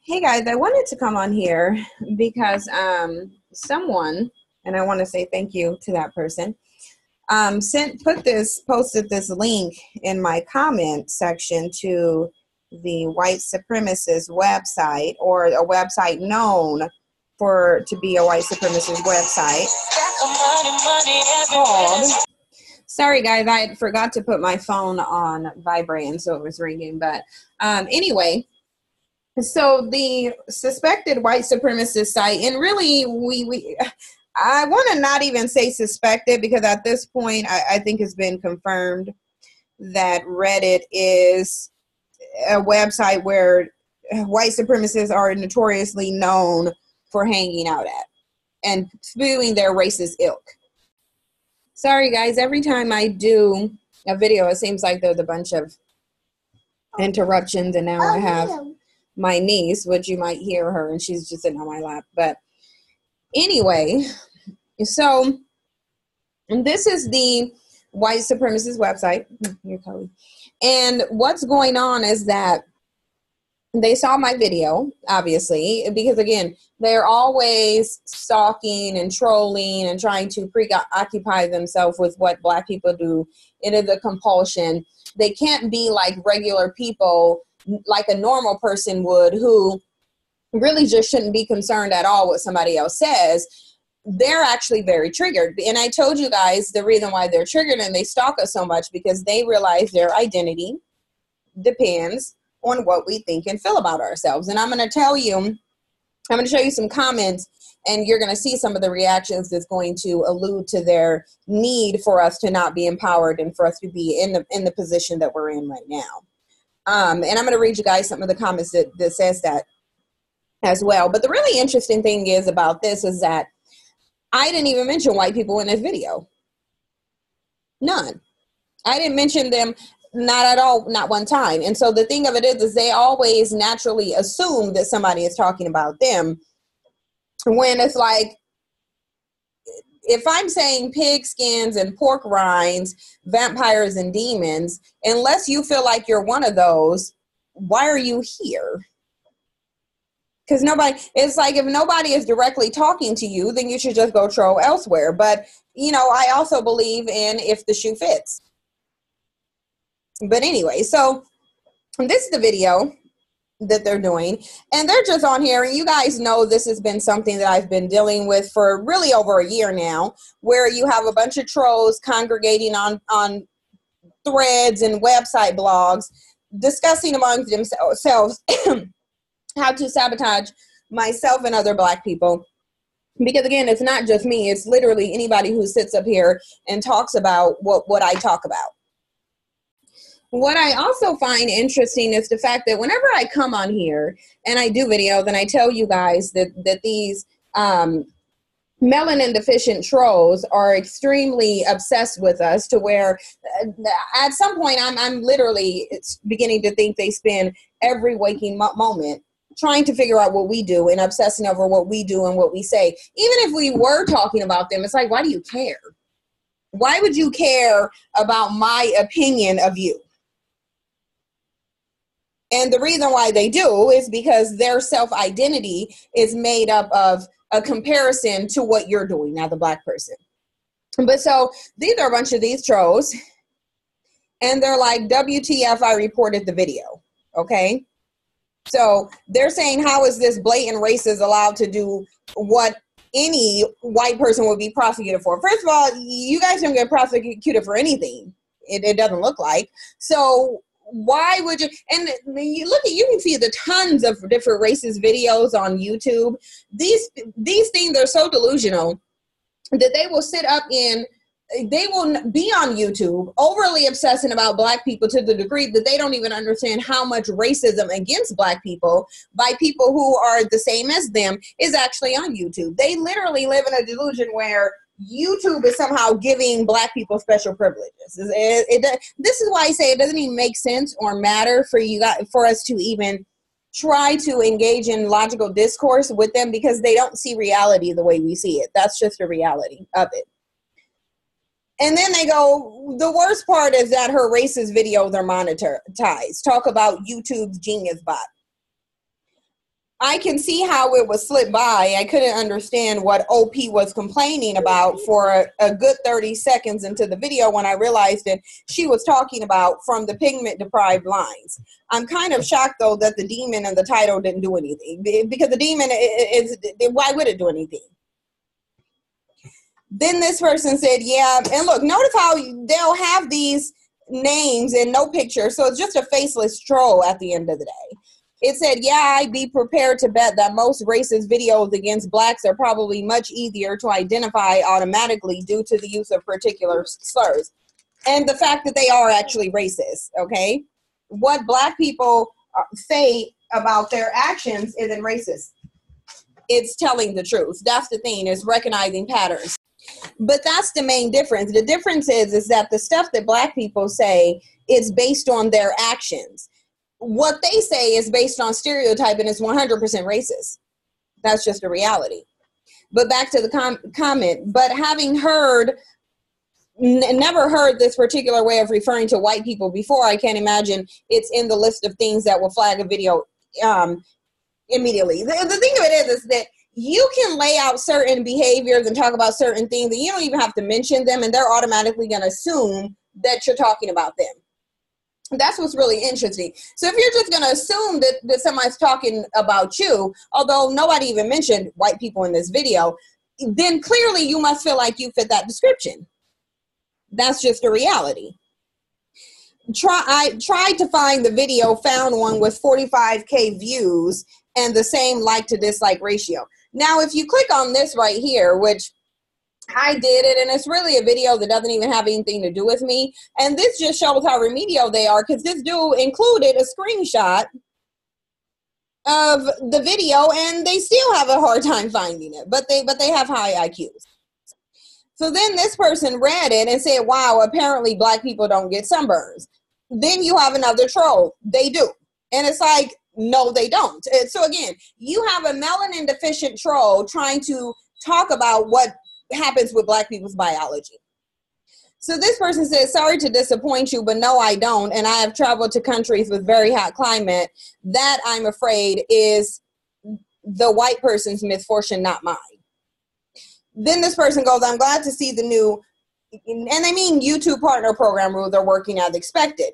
Hey guys, I wanted to come on here because someone, and I want to say thank you to that person, posted this link in my comment section to the white supremacist website, or a website known to be a white supremacist website called. Sorry guys, I forgot to put my phone on vibrate, and so it was ringing. But anyway. So the suspected white supremacist site, and really I want to not even say suspected, because at this point I think it's been confirmed that Reddit is a website where white supremacists are notoriously known for hanging out at and spewing their racist ilk. Sorry guys, every time I do a video it seems like there's a bunch of interruptions, and now I have my niece, which you might hear her, and she's just sitting on my lap. But anyway, so this is the white supremacist website. Here, Chloe. And what's going on is that they saw my video, obviously, because again, they're always stalking and trolling and trying to preoccupy themselves with what Black people do. It is a compulsion. They can't be like regular people, like a normal person would, who really just shouldn't be concerned at all what somebody else says. They're actually very triggered. And I told you guys the reason why they're triggered and they stalk us so much, because they realize their identity depends on what we think and feel about ourselves. And I'm going to show you some comments, and you're going to see some of the reactions that's going to allude to their need for us to not be empowered and for us to be in the position that we're in right now. And I'm going to read you guys some of the comments that says that as well. But the really interesting thing is about this is that I didn't even mention white people in this video. None. I didn't mention them, not at all, not one time. And so the thing of it is they always naturally assume that somebody is talking about them, when it's like, if I'm saying pigskins and pork rinds, vampires and demons, unless you feel like you're one of those, why are you here? Because it's like, if nobody is directly talking to you, then you should just go troll elsewhere. But, I also believe in if the shoe fits. But anyway, so this is the video that they're doing, and they're just on here, and you guys know this has been something that I've been dealing with for really over a year now, where you have a bunch of trolls congregating on threads and website blogs, discussing among themselves how to sabotage myself and other Black people. Because again, it's not just me, it's literally anybody who sits up here and talks about what I talk about. What I also find interesting is the fact that whenever I come on here and I do videos and I tell you guys that these melanin deficient trolls are extremely obsessed with us, to where at some point I'm literally beginning to think they spend every waking moment trying to figure out what we do and obsessing over what we do and what we say. Even if we were talking about them, it's like, why do you care? Why would you care about my opinion of you? And the reason why they do is because their self-identity is made up of a comparison to what you're doing as a Black person. But so these are a bunch of these trolls, and they're like, WTF, I reported the video. Okay. So they're saying, how is this blatant racist allowed to do what any white person would be prosecuted for? First of all, you guys don't get prosecuted for anything. It doesn't look like. So why would you? And you can see the tons of different racist videos on YouTube. These things are so delusional that they will they will be on YouTube overly obsessing about Black people to the degree that they don't even understand how much racism against Black people by people who are the same as them is actually on YouTube. They literally live in a delusion where YouTube is somehow giving Black people special privileges. This is why I say it doesn't even make sense or matter for us to even try to engage in logical discourse with them, because they don't see reality the way we see it. That's just the reality of it. And then they go, the worst part is that her racist videos are monetized. Talk about YouTube's genius bot. I can see how it was slipped by. I couldn't understand what OP was complaining about for a good 30 seconds into the video when I realized that she was talking about from the pigment deprived lines. I'm kind of shocked though that the demon in the title didn't do anything, because the demon is, why would it do anything? Then this person said, yeah, and look, notice how they'll have these names and no picture, so it's just a faceless troll at the end of the day. It said, yeah, I'd be prepared to bet that most racist videos against blacks are probably much easier to identify automatically due to the use of particular slurs. And the fact that they are actually racist, okay? What black people say about their actions isn't racist. It's telling the truth. That's the thing, is recognizing patterns. But that's the main difference. The difference is that the stuff that black people say is based on their actions. What they say is based on stereotype and is 100% racist. That's just a reality. But back to the comment, but having heard, never heard this particular way of referring to white people before, I can't imagine it's in the list of things that will flag a video immediately. The thing of it is that you can lay out certain behaviors and talk about certain things and you don't even have to mention them, and they're automatically going to assume that you're talking about them. That's what's really interesting. So if you're just going to assume that somebody's talking about you, although nobody even mentioned white people in this video, then clearly you must feel like you fit that description. That's just a reality. I tried to find the video, found one with 45K views and the same like to dislike ratio. Now, if you click on this right here, which I did it, and it's really a video that doesn't even have anything to do with me. And this just shows how remedial they are, because this dude included a screenshot of the video, and they still have a hard time finding it. But they have high IQs. So then this person read it and said, wow, apparently black people don't get sunburns. Then you have another troll. They do. And it's like, no, they don't. And so again, you have a melanin deficient troll trying to talk about what happens with black people's biology. So this person says, sorry to disappoint you, but no, I don't. And I have traveled to countries with very hot climate. That, I'm afraid, is the white person's misfortune, not mine. Then this person goes, I'm glad to see the new, and I mean YouTube partner program rules are working as expected.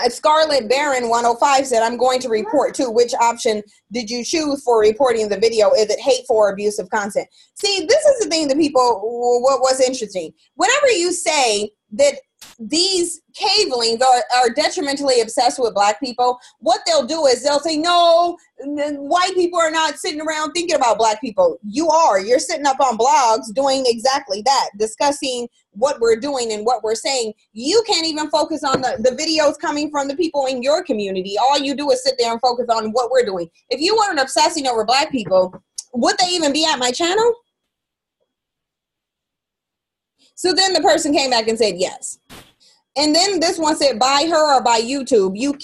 Scarlet Baron 105 said, I'm going to report too. Which option did you choose for reporting the video? Is it hateful or abusive content? See, this is the thing that people, what was interesting. Whenever you say that these cavelings are detrimentally obsessed with black people, what they'll do is they'll say, no, white people are not sitting around thinking about black people. You are. You're sitting up on blogs doing exactly that, discussing what we're doing and what we're saying. You can't even focus on the videos coming from the people in your community. All you do is sit there and focus on what we're doing. If you weren't obsessing over black people, would they even be at my channel? So then the person came back and said yes. And then this one said, by her or by YouTube. You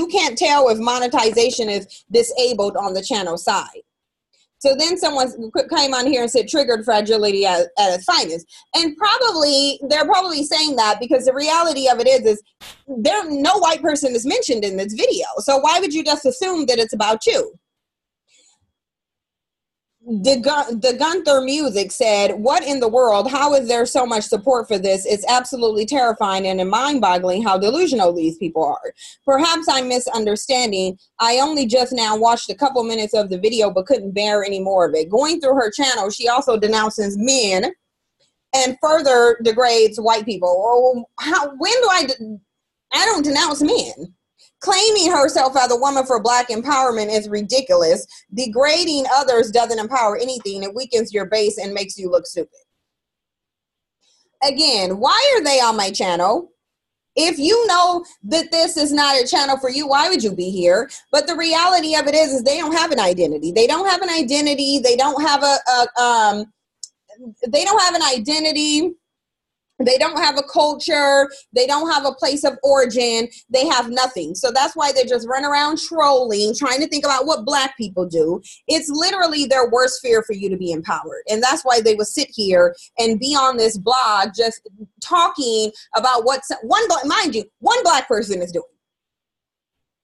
can't tell if monetization is disabled on the channel side. So then someone came on here and said triggered fragility at its finest. And they're probably saying that because the reality of it is no white person is mentioned in this video. So why would you just assume that it's about you? The Gunther Music said, what in the world? How is there so much support for this? It's absolutely terrifying and mind-boggling how delusional these people are. Perhaps I'm misunderstanding. I only just now watched a couple minutes of the video but couldn't bear any more of it. Going through her channel, she also denounces men and further degrades white people. I don't denounce men. Claiming herself as a woman for black empowerment is ridiculous. Degrading others doesn't empower anything. It weakens your base and makes you look stupid. Again, why are they on my channel? If you know that this is not a channel for you, why would you be here? But the reality of it is they don't have an identity. They don't have an identity. They don't have they don't have an identity. They don't have a culture. They don't have a place of origin. They have nothing. So that's why they just run around trolling, trying to think about what black people do. It's literally their worst fear for you to be empowered. And that's why they would sit here and be on this blog just talking about what one black person is doing.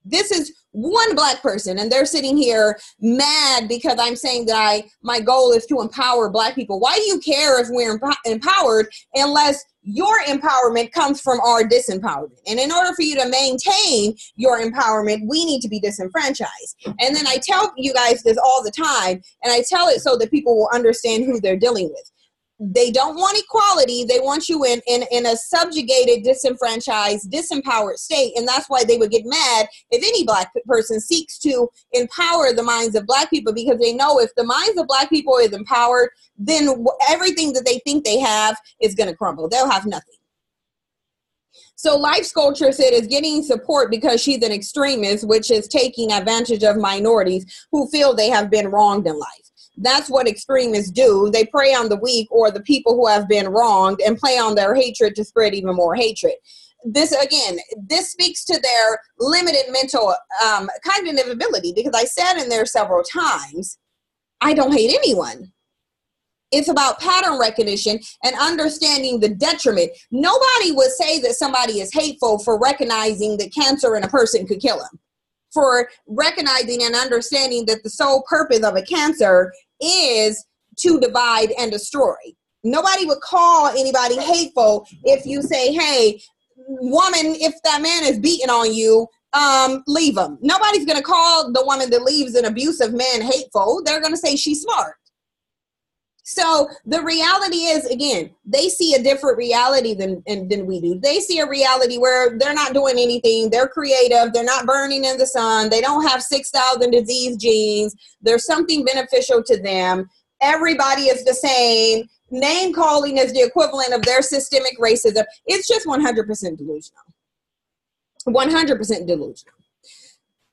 This is one Black person, and they're sitting here mad because I'm saying that my goal is to empower Black people. Why do you care if we're empowered unless your empowerment comes from our disempowerment? And in order for you to maintain your empowerment, we need to be disenfranchised. And then I tell you guys this all the time, and I tell it so that people will understand who they're dealing with. They don't want equality. They want you in a subjugated, disenfranchised, disempowered state. And that's why they would get mad if any Black person seeks to empower the minds of Black people, because they know if the minds of Black people is empowered, then everything that they think they have is going to crumble. They'll have nothing. So Life Culture said is getting support because she's an extremist, which is taking advantage of minorities who feel they have been wronged in life. That's what extremists do. They prey on the weak or the people who have been wronged and play on their hatred to spread even more hatred. This speaks to their limited mental cognitive ability, because I said in there several times, I don't hate anyone. It's about pattern recognition and understanding the detriment. Nobody would say that somebody is hateful for recognizing that cancer in a person could kill them, for recognizing and understanding that the sole purpose of a cancer is to divide and destroy. Nobody would call anybody hateful if you say, hey, woman, if that man is beating on you, leave him. Nobody's going to call the woman that leaves an abusive man hateful. They're going to say she's smart. So the reality is, again, they see a different reality than we do. They see a reality where they're not doing anything. They're creative. They're not burning in the sun. They don't have 6,000 disease genes. There's something beneficial to them. Everybody is the same. Name calling is the equivalent of their systemic racism. It's just 100% delusional. 100% delusional.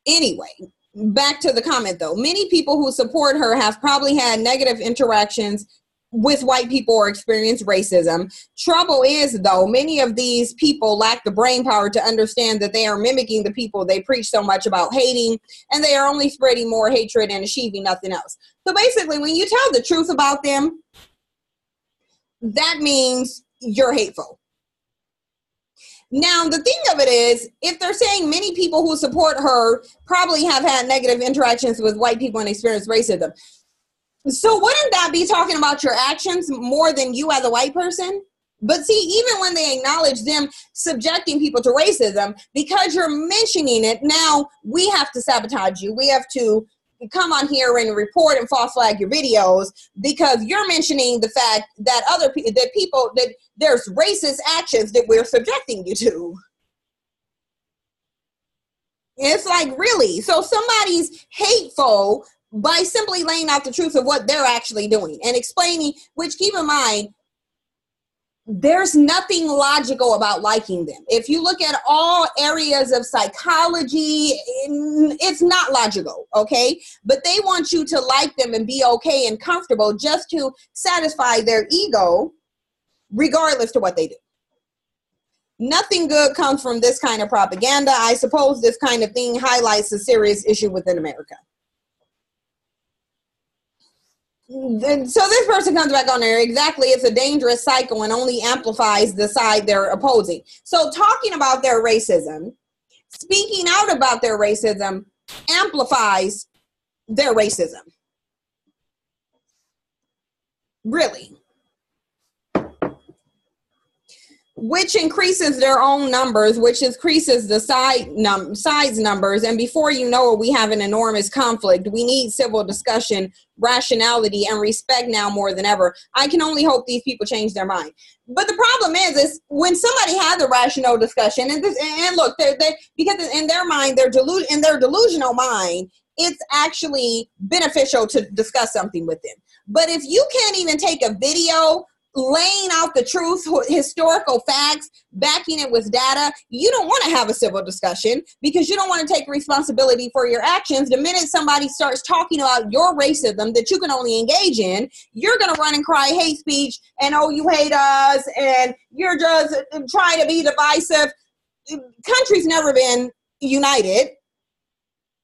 Anyway, back to the comment though. Many people who support her have probably had negative interactions with white people or experienced racism. Trouble is though, many of these people lack the brain power to understand that they are mimicking the people they preach so much about hating, and they are only spreading more hatred and achieving nothing else. So basically, when you tell the truth about them, that means you're hateful. Now, the thing of it is, if they're saying many people who support her probably have had negative interactions with white people and experienced racism, so wouldn't that be talking about your actions more than you as a white person? But see, even when they acknowledge them subjecting people to racism, because you're mentioning it, now we have to sabotage you. We have to come on here and report and false flag your videos because you're mentioning the fact that that there's racist actions that we're subjecting you to. It's like, really? So somebody's hateful by simply laying out the truth of what they're actually doing and explaining, which, keep in mind, there's nothing logical about liking them. If you look at all areas of psychology, it's not logical, okay? But they want you to like them and be okay and comfortable just to satisfy their ego, regardless to what they do. Nothing good comes from this kind of propaganda. I suppose this kind of thing highlights a serious issue within America. So this person comes back on there. Exactly. It's a dangerous cycle and only amplifies the side they're opposing. So talking about their racism, speaking out about their racism, amplifies their racism. Really. Which increases their own numbers, which increases the size numbers. And before you know it, we have an enormous conflict. We need civil discussion, rationality, and respect now more than ever. I can only hope these people change their mind. But the problem is when somebody has a rational discussion, and look, because in their mind, in their delusional mind, it's actually beneficial to discuss something with them. But if you can't even take a video laying out the truth, historical facts, backing it with data, you don't want to have a civil discussion because you don't want to take responsibility for your actions. The minute somebody starts talking about your racism that you can only engage in, you're going to run and cry hate speech and, oh, you hate us and you're just trying to be divisive. Country's never been united.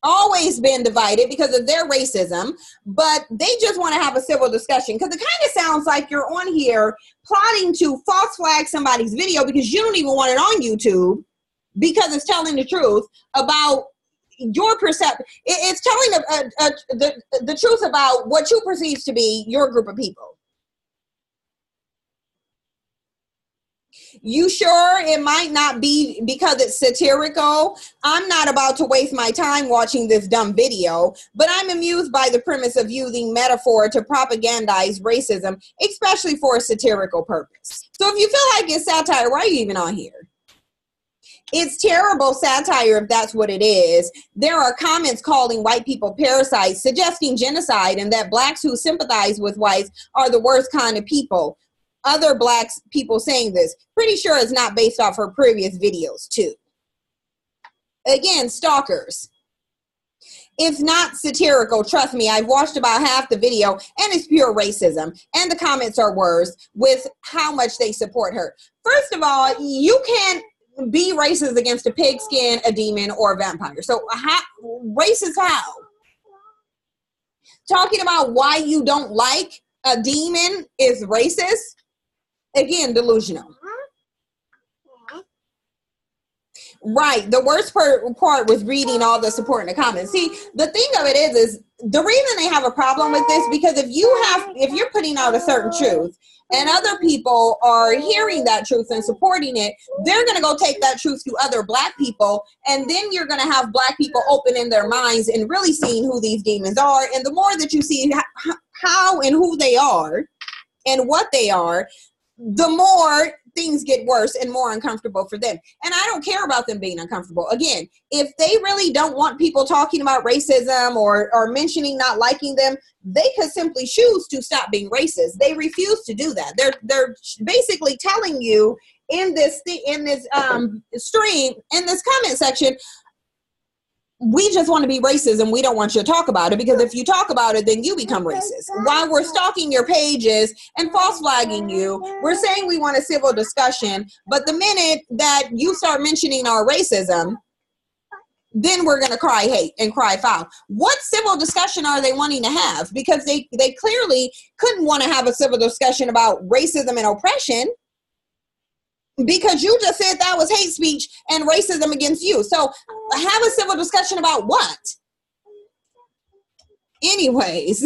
Always been divided because of their racism, but they just want to have a civil discussion because it kind of sounds like you're on here plotting to false flag somebody's video because you don't even want it on YouTube because it's telling the truth about your perception. It's telling the truth about what you perceive to be your group of people. You sure it might not be because it's satirical? I'm not about to waste my time watching this dumb video, but I'm amused by the premise of using metaphor to propagandize racism, especially for a satirical purpose. So if you feel like it's satire, why are you even on here? It's terrible satire if that's what it is. There are comments calling white people parasites, suggesting genocide, and that blacks who sympathize with whites are the worst kind of people. Other black people saying this. Pretty sure it's not based off her previous videos too. Again, stalkers. It's not satirical. Trust me, I've watched about half the video and it's pure racism. And the comments are worse with how much they support her. First of all, you can't be racist against a pigskin, a demon, or a vampire. So racist how? Talking about why you don't like a demon is racist? Again, delusional. Right. The worst part was reading all the support in the comments. See, the thing of it is the reason they have a problem with this, because if you're putting out a certain truth and other people are hearing that truth and supporting it, they're going to go take that truth to other black people. And then you're going to have black people opening their minds and really seeing who these demons are. And the more that you see how and who they are and what they are, the more things get worse and more uncomfortable for them. And I don't care about them being uncomfortable. Again, if they really don't want people talking about racism or mentioning not liking them, they could simply choose to stop being racist. They refuse to do that. They're basically telling you in this stream, in this comment section, we just want to be racist and we don't want you to talk about it, because if you talk about it, then you become racist. While we're stalking your pages and false flagging you, we're saying we want a civil discussion, but the minute that you start mentioning our racism, then we're going to cry hate and cry foul. What civil discussion are they wanting to have? Because they clearly couldn't want to have a civil discussion about racism and oppression, because you just said that was hate speech and racism against you. So have a civil discussion about what? Anyways.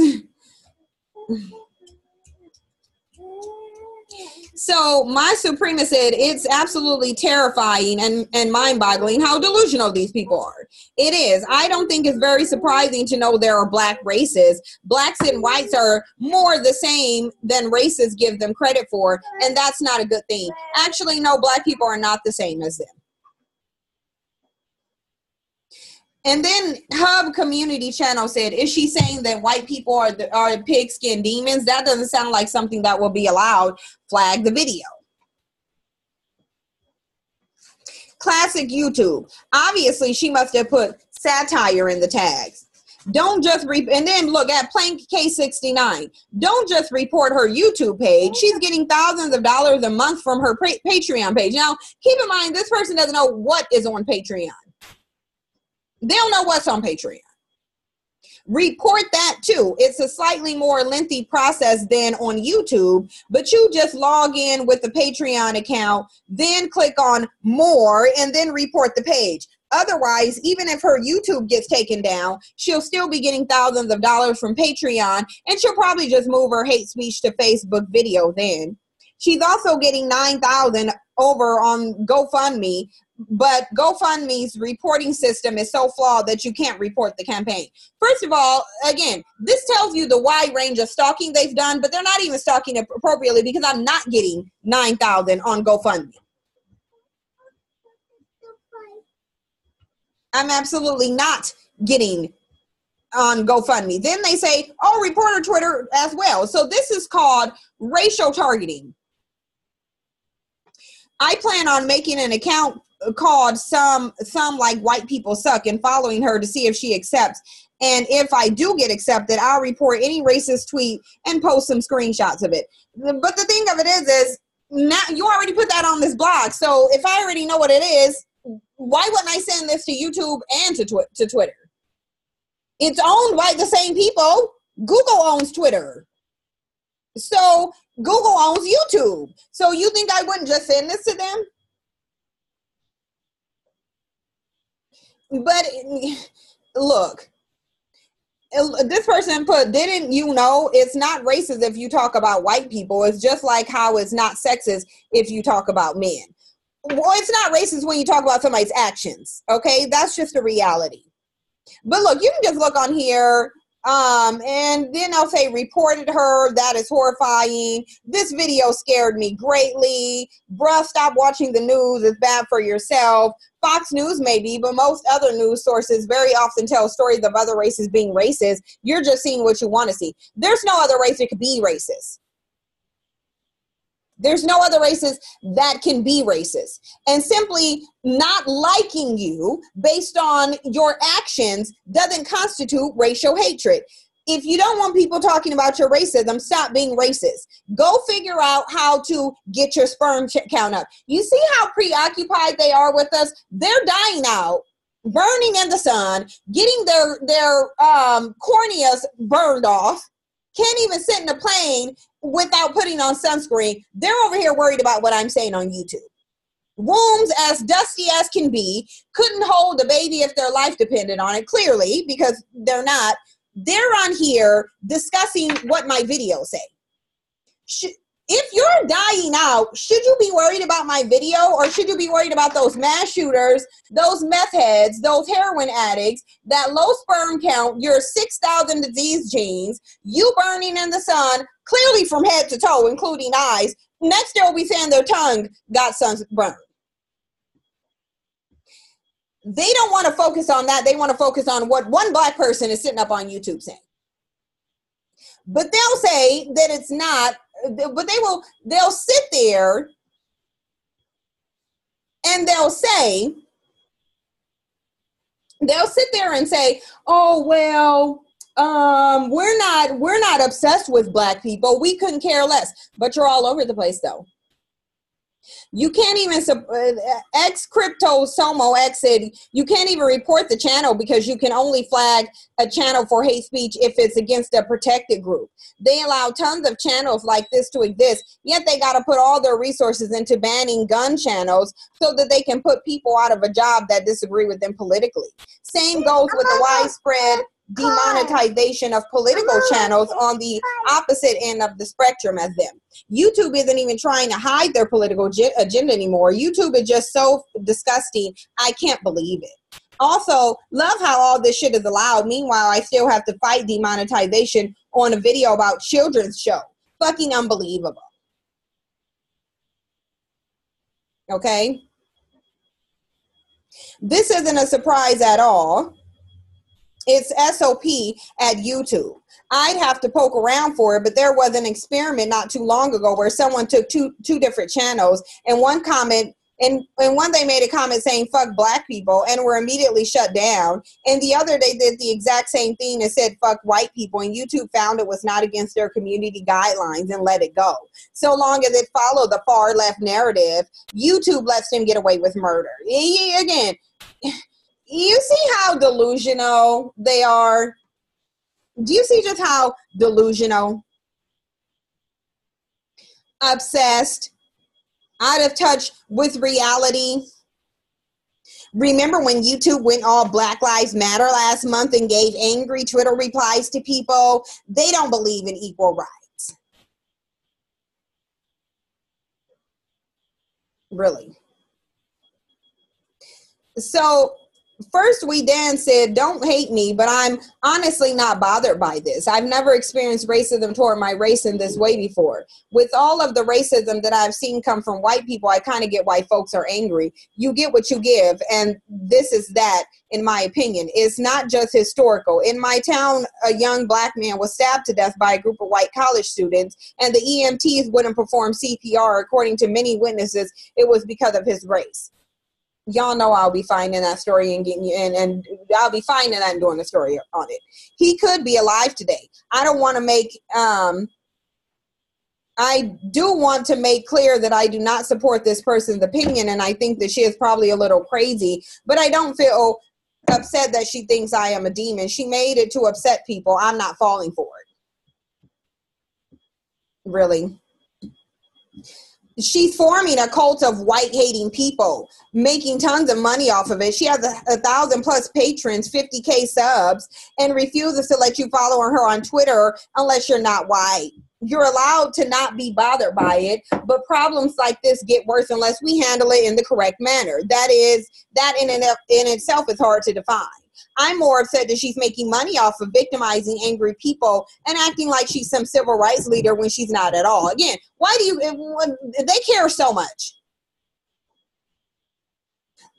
So my supremacist said it's absolutely terrifying and mind-boggling how delusional these people are. It is. I don't think it's very surprising to know there are black races. Blacks and whites are more the same than racists give them credit for, and that's not a good thing. Actually, no, black people are not the same as them. And then Hub Community Channel said, is she saying that white people are the pigskin demons? That doesn't sound like something that will be allowed. Flag the video. Classic YouTube. Obviously, she must have put satire in the tags. Don't just and then look at Plank K69. Don't just report her YouTube page. She's getting thousands of dollars a month from her Patreon page. Now, keep in mind, this person doesn't know what is on Patreon. They don't know what's on Patreon. Report that too. It's a slightly more lengthy process than on YouTube, but you just log in with the Patreon account, then click on more, and then report the page. Otherwise, even if her YouTube gets taken down, she'll still be getting thousands of dollars from Patreon, and she'll probably just move her hate speech to Facebook video then. She's also getting $9,000 over on GoFundMe, but GoFundMe's reporting system is so flawed that you can't report the campaign. First of all, again, this tells you the wide range of stalking they've done, but they're not even stalking it appropriately, because I'm not getting $9,000 on GoFundMe. I'm absolutely not getting on GoFundMe. Then they say, oh, report her Twitter as well. So this is called racial targeting. I plan on making an account called some like white people suck and following her to see if she accepts. And if I do get accepted, I'll report any racist tweet and post some screenshots of it. But the thing of it is now you already put that on this blog. So if I already know what it is, why wouldn't I send this to YouTube and to Twitter? It's owned by the same people. Google owns Twitter. So Google owns YouTube. So you think I wouldn't just send this to them? But look, this person put, didn't you know it's not racist if you talk about white people? It's just like how it's not sexist if you talk about men. Well, it's not racist when you talk about somebody's actions. Okay, that's just a reality. But look, you can just look on here, and then they'll say reported her. That is horrifying. This video scared me greatly. Bruh, stop watching the news. It's bad for yourself. Fox News maybe, but most other news sources very often tell stories of other races being racist. You're just seeing what you want to see. There's no other race that could be racist. There's no other races that can be racist. And simply not liking you based on your actions doesn't constitute racial hatred. If you don't want people talking about your racism, stop being racist. Go figure out how to get your sperm count up. You see how preoccupied they are with us? They're dying out, burning in the sun, getting their corneas burned off, can't even sit in a plane without putting on sunscreen. They're over here worried about what I'm saying on YouTube. Wombs as dusty as can be, couldn't hold a baby if their life depended on it, clearly, because they're not. They're on here discussing what my videos say. If you're dying out, should you be worried about my video, or should you be worried about those mass shooters, those meth heads, those heroin addicts, that low sperm count, your 6,000 disease genes, you burning in the sun, clearly from head to toe, including eyes? Next they'll be saying their tongue got sunburned. They don't want to focus on that. They want to focus on what one black person is sitting up on YouTube saying. But they'll say that it's not, but they'll sit there and they'll sit there and say, oh, well, we're not obsessed with black people. We couldn't care less. But you're all over the place though. You can't even, X Crypto Somo X said, you can't even report the channel because you can only flag a channel for hate speech if it's against a protected group. They allow tons of channels like this to exist, yet they got to put all their resources into banning gun channels so that they can put people out of a job that disagree with them politically. Same goes with the widespread demonetization of political channels on the opposite end of the spectrum as them. YouTube isn't even trying to hide their political agenda anymore. YouTube is just so disgusting. I can't believe it. Also, love how all this shit is allowed. Meanwhile, I still have to fight demonetization on a video about children's show. Fucking unbelievable. Okay? This isn't a surprise at all. It's SOP at YouTube. I'd have to poke around for it, but there was an experiment not too long ago where someone took two different channels, and one comment, and one they made a comment saying fuck black people and were immediately shut down, and the other they did the exact same thing and said fuck white people, and YouTube found it was not against their community guidelines and let it go. So long as it followed the far left narrative, YouTube lets them get away with murder. Again, you see how delusional they are? Do you see just how delusional, obsessed, out of touch with reality? Remember when YouTube went all Black Lives Matter last month and gave angry Twitter replies to people? They don't believe in equal rights. Really. So first we then said, don't hate me, but I'm honestly not bothered by this. I've never experienced racism toward my race in this way before. With all of the racism that I've seen come from white people, I kind of get why folks are angry. You get what you give, and this is that, in my opinion. It's not just historical. In my town, a young black man was stabbed to death by a group of white college students, and the EMTs wouldn't perform CPR. According to many witnesses, it was because of his race. Y'all know I'll be finding that story and getting you in, and I'll be finding that and doing a story on it. He could be alive today. I don't want to make, I do want to make clear that I do not support this person's opinion, and I think that she is probably a little crazy, but I don't feel upset that she thinks I am a demon. She made it to upset people. I'm not falling for it. Really. she's forming a cult of white hating people, making tons of money off of it. She has 1,000+ patrons, 50K subs, and refuses to let you follow her on Twitter unless you're not white. You're allowed to not be bothered by it, but problems like this get worse unless we handle it in the correct manner. That in itself is hard to define. I'm more upset that she's making money off of victimizing angry people and acting like she's some civil rights leader when she's not at all. Again, why do they care so much?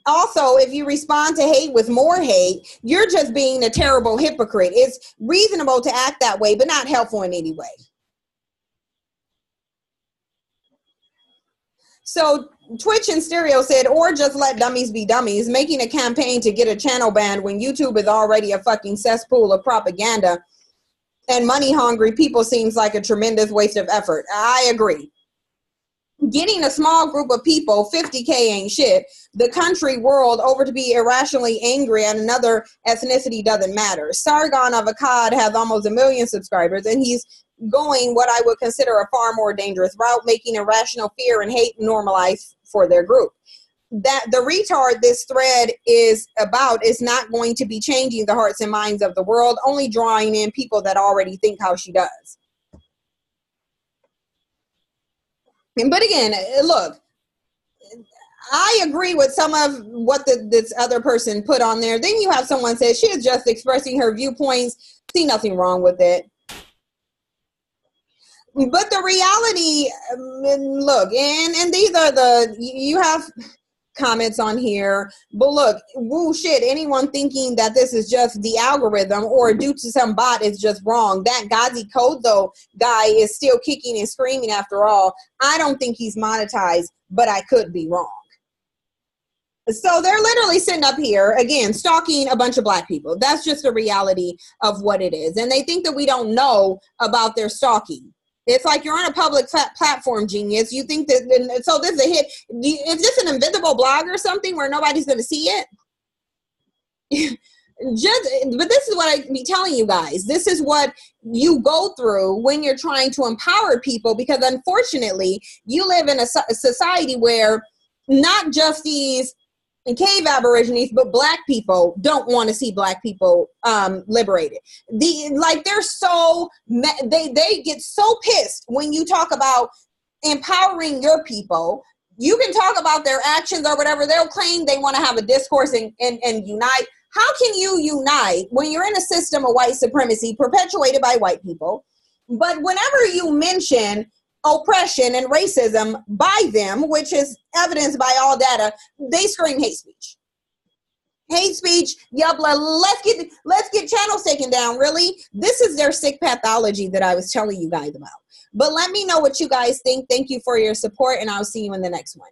Also, if you respond to hate with more hate, you're just being a terrible hypocrite. It's reasonable to act that way, but not helpful in any way. So Twitch and Stereo said, or just let dummies be dummies, making a campaign to get a channel banned when YouTube is already a fucking cesspool of propaganda and money-hungry people seems like a tremendous waste of effort. I agree. Getting a small group of people, 50K ain't shit, the country, world, over to be irrationally angry at another ethnicity doesn't matter. Sargon of Akkad has almost 1 million subscribers, and he's going what I would consider a far more dangerous route, making irrational fear and hate normalized for their group. That the retard this thread is about is not going to be changing the hearts and minds of the world, only drawing in people that already think how she does. But again, look, I agree with some of what this other person put on there. Then you have someone say she is just expressing her viewpoints. See nothing wrong with it. But the reality, look, and these are you have comments on here, but look, woo shit, anyone thinking that this is just the algorithm or due to some bot is just wrong. That Gazi Kodo guy is still kicking and screaming after all. I don't think he's monetized, but I could be wrong. So they're literally sitting up here, again, stalking a bunch of black people. That's just the reality of what it is. And they think that we don't know about their stalking. It's like you're on a public platform, genius. You think that, so this is a hit. Is this an invisible blog or something where nobody's going to see it? But this is what I be telling you guys. This is what you go through when you're trying to empower people, because unfortunately, you live in a society where not just these cave aborigines, but black people don't want to see black people liberated. They're so, they get so pissed when you talk about empowering your people. You can talk about their actions or whatever. They'll claim they want to have a discourse and unite. How can you unite when you're in a system of white supremacy perpetuated by white people? But whenever you mention oppression and racism by them, which is evidenced by all data, they scream hate speech. Hate speech, yup, let's get channels taken down, really? This is their sick pathology that I was telling you guys about. But let me know what you guys think. Thank you for your support, and I'll see you in the next one.